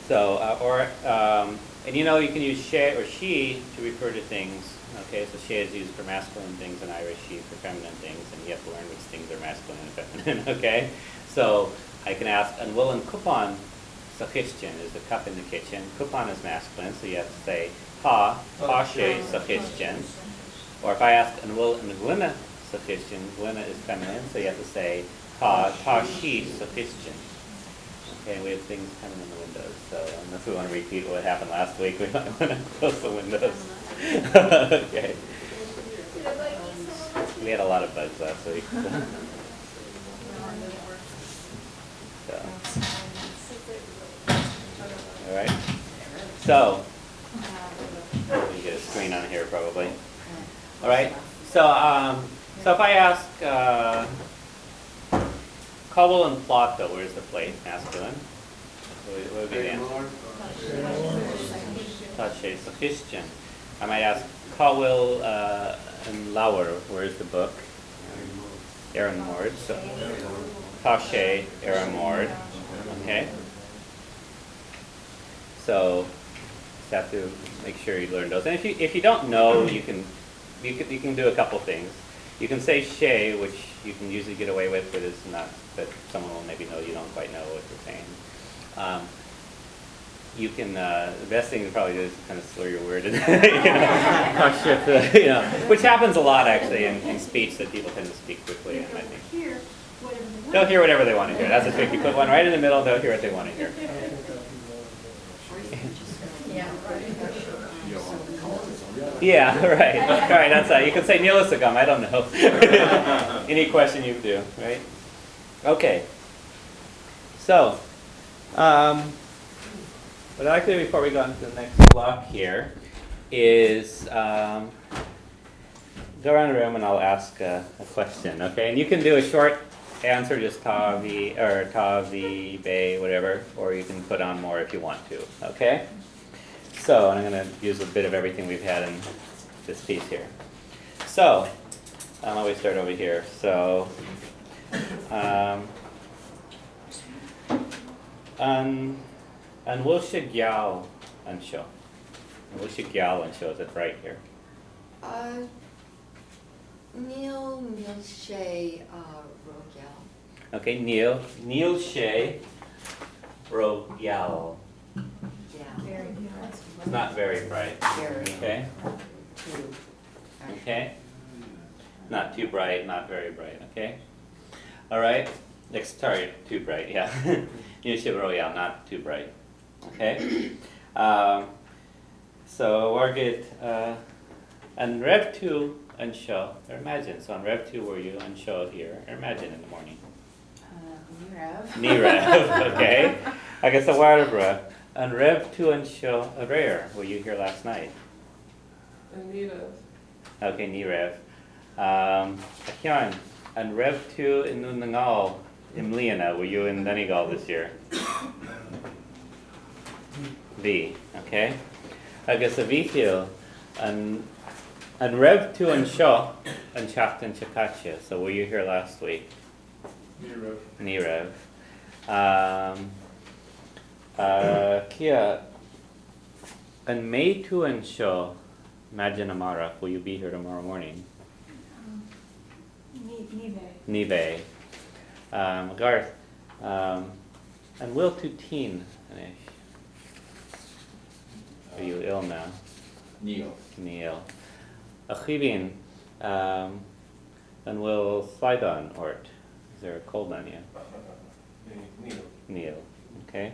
So, and you know, you can use she or she to refer to things. Okay, so she is used for masculine things and Irish she for feminine things, and you have to learn which things are masculine and feminine. Okay, so I can ask, and will and coupon sa kitchen is the cup in the kitchen. Coupon is masculine, so you have to say ta she sa kitchen. Or if I ask, and will and glina sa kitchen, glina is feminine, so you have to say ta she sa kitchen. Okay, we have things coming in the windows, so unless we want to repeat what happened last week, we might want to close the windows. Okay. We had a lot of bugs last week. So. All right. So, you get a screen on here probably. All right. So, so if I ask, Kowal and Plato, where's the plate? Masculine. What would be the answer? Tache, so Christian. I might ask Kowal and Lauer, where's the book? Aaron Mord. So Tache, Aaron Mord. Okay. So just have to make sure you learn those. And if you don't know, you can do a couple things. You can say she, which you can usually get away with, but it's not that someone will maybe know you don't quite know what you're saying. You can, the best thing to probably do is kind of slur your word, which happens a lot actually in speech, that people tend to speak quickly. And I think they'll hear whatever they want to hear. That's the trick. You put one right in the middle, they'll hear what they want to hear. Yeah, right. Right, that's that. You can say Nilasagam, I don't know. Any question you do, right? Okay. So, what I'd like to do before we go into the next block here is go around the room and I'll ask a question, okay? And you can do a short answer, just ta, vi, or ta, vi, be, whatever, or you can put on more if you want to, okay? So, and I'm going to use a bit of everything we've had in this piece here. So, I'll always start over here. So, an wilsha gyal an sho. Wilsha gyal an sho, is it right here? Neil Shay Rogyal. Okay, Neil Shay Rogyal. Yeah. It's not very bright. Okay. Okay. Not too bright, not very bright. Okay. All right. Sorry, too bright. Yeah. Neil Shay Rogyal, not too bright. Okay. So Wargit and Rev 2 and show. Imagine. So on Rev 2 were you and show here. Imagine in the morning. Nirev. Okay. I guess the Warbra. And Rev 2 and show rare. Were you here last night? Nirev. Okay, Nirev. Akyan. And Rev 2 in Nunangal. Imliana. Were you in Donegal this year? V. Okay. I guess a Vithil. And Rev 2 and Shaw and Chaft and Chakachya. So were you here last week? Nirev. Kia and May 2 and Shaw Majanamara. Will you be here tomorrow morning? Nive. Garth. And Will 2 teen. Are you ill now? Neil. Achivin, and will slide on Ort. Is there a cold on you? Neil. Okay.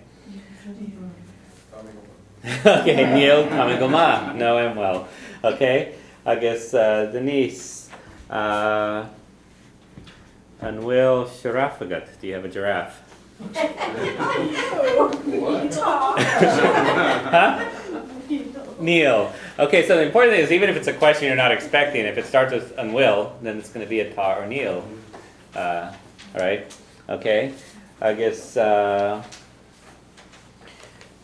Okay, Neil Kamigoma. No, I'm well. Okay. I guess Denise. And Will Sharafagat. Do you have a giraffe? Huh? Neil. Okay, so the important thing is, even if it's a question you're not expecting, if it starts with unwill, then it's going to be a ta or Neil. All right. Okay. I guess so.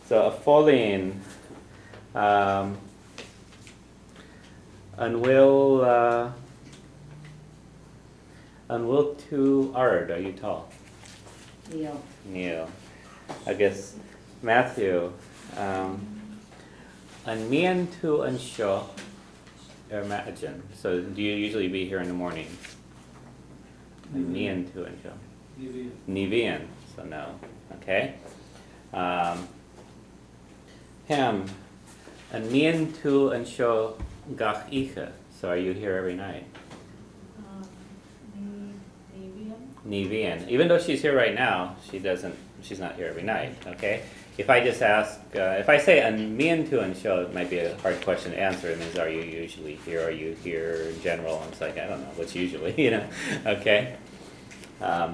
A falling unwill to ard. Are you tall? Neil. Neil. I guess Matthew. An mian tu an seo imagine. So do you usually be here in the mornings? An mian tu an seo. Nivian. So no. Okay. Ham. An mian tu an seo gach icha. So are you here every night? Nivian. Even though she's here right now, she's not here every night, okay? If I just ask, if I say an mian tu an seo, it might be a hard question to answer. It means, are you usually here? Are you here in general? And it's like, I don't know, what's usually, okay? So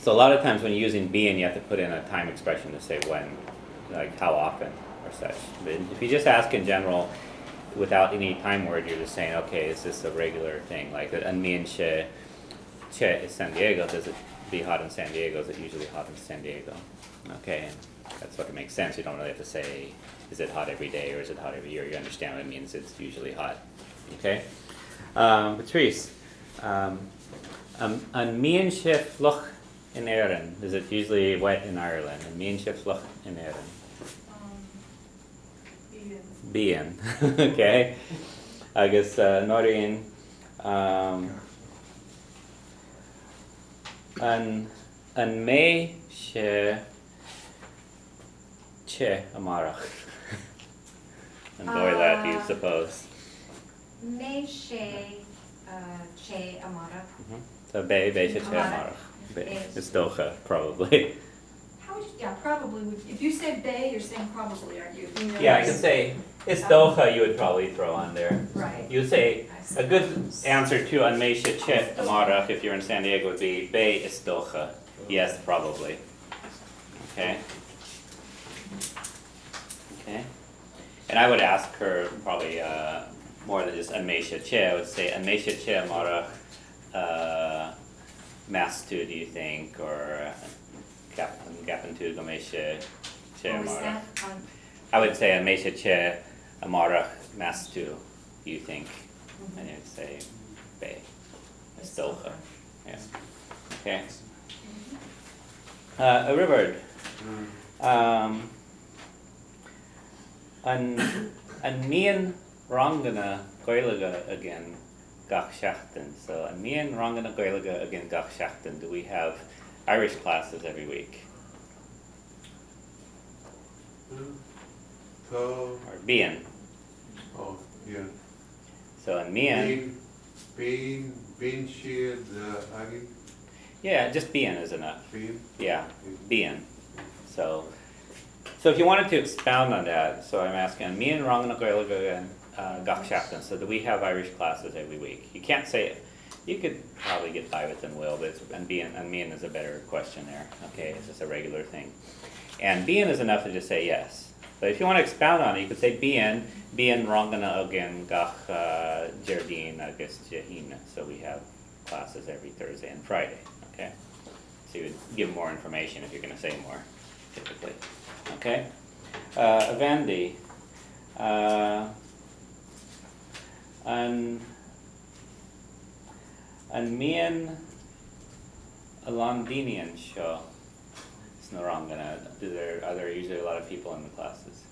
a lot of times when you're using being, you have to put in a time expression to say when, like how often or such. But if you just ask in general, without any time word, you're just saying, okay, is this a regular thing? Like an mian che is San Diego, does it be hot in San Diego? Is it usually hot in San Diego? Okay, and that's what makes sense. You don't really have to say, is it hot every day or is it hot every year? You understand what it means, it's usually hot. Okay? Patrice, an mian che fluch in Erin, is it usually wet in Ireland? An mian che fluch in Erin? Bien. Okay. I guess Noreen, an me che amarach. And Doyle, do you suppose? Me che amara. So be che amarach. It's docha, probably. How would you, yeah, probably would, if you said bay, you're saying probably, aren't you? Yeah, I could say it's docha. You would probably throw on there. Right. You would say a good answer to an me che amarach if you're in San Diego would be be is docha. Yes, probably. Okay. Okay. And I would ask her probably more than just an me che. I would say an me che amarach mastu, do you think, or gapan tu gomeshe che What was amarach. that? I would say an me che amarach mastu, do you think? And you'd say be. Estolcha. Yeah. Okay. A Rivard. An mian rangana goilaga again gach shachten. So an mian rangana goilaga again gach shachten. Do we have Irish classes every week? So, Or bien? oh, yeah. So an mian. Bean sheared aggie, Yeah, just bien is enough. bean. Yeah, bien. So if you wanted to expound on that, so I'm asking, me and Rangana Goilaga and Gachshaftan, so do we have Irish classes every week? You can't say it. You could probably get by with and will, but and mean is a better question there. Okay, it's just a regular thing. And bien is enough to just say yes. But if you want to expound on it, you could say bien Rangana again Gach Jardine Agus Jahin. So we have classes every Thursday and Friday. Okay, so you would give more information if you're going to say more, typically. Okay, Avandi, an mian a Londinian show. It's no wrong. Are there usually a lot of people in the classes?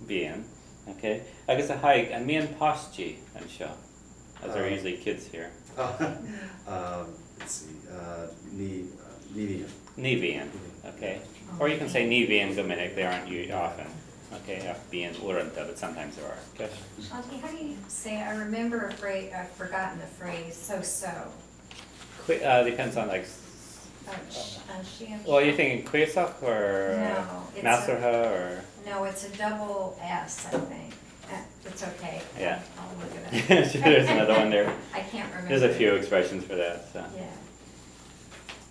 Bien. Okay. I guess a hike and mian poschi and show. As there are usually kids here. Let's see, Nivian. Nivian, okay. Or you can say Nivian Gominic, they aren't used often. Okay, being Uranta, but sometimes there are. Okay. Shanti, how do you say, I remember a phrase, I've forgotten the phrase, so. Depends on like, well, you're thinking Queesuck or No, it's Nasserha or? No, it's a double S, I think. It's okay. Yeah. I'll look it up. Sure, there's another one there. I can't remember. There's a few expressions for that, so. Yeah.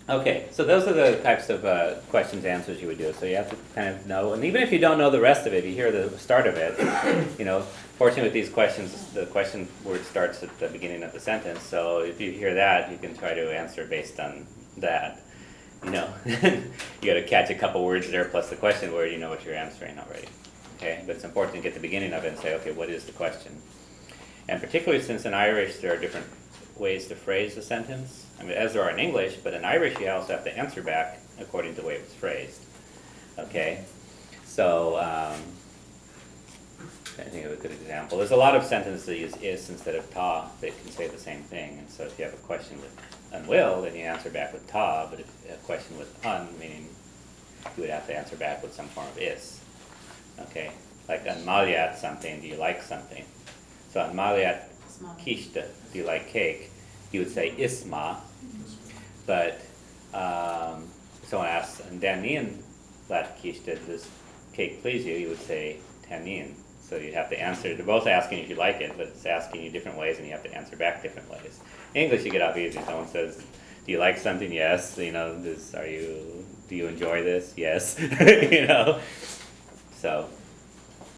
Okay, so those are the types of questions, answers you would do. So you have to kind of know, and even if you don't know the rest of it, you hear the start of it. Fortunately with these questions, the question word starts at the beginning of the sentence. So if you hear that, you can try to answer based on that. You got to catch a couple words there plus the question word. You know what you're answering already. Okay, but it's important to get the beginning of it and say, okay, what is the question? And particularly since in Irish there are different ways to phrase a sentence. I mean, as there are in English, but in Irish you also have to answer back according to the way it was phrased. Okay? So, I think of a good example. There's a lot of sentences that use is instead of ta that can say the same thing. And so if you have a question with unwill, then you answer back with ta, but if a question with un, meaning you would have to answer back with some form of is. Okay? Like unmaliat something, do you like something? So unmaliat kishta, do you like cake? You would say isma. But if someone asks, Danin lat kishta, does this cake please you? You would say tanin. So you have to answer, they're both asking if you like it, but it's asking you different ways and you have to answer back different ways. In English you get off easy. Someone says, do you like something? Yes. You know, do you enjoy this? Yes. You know. So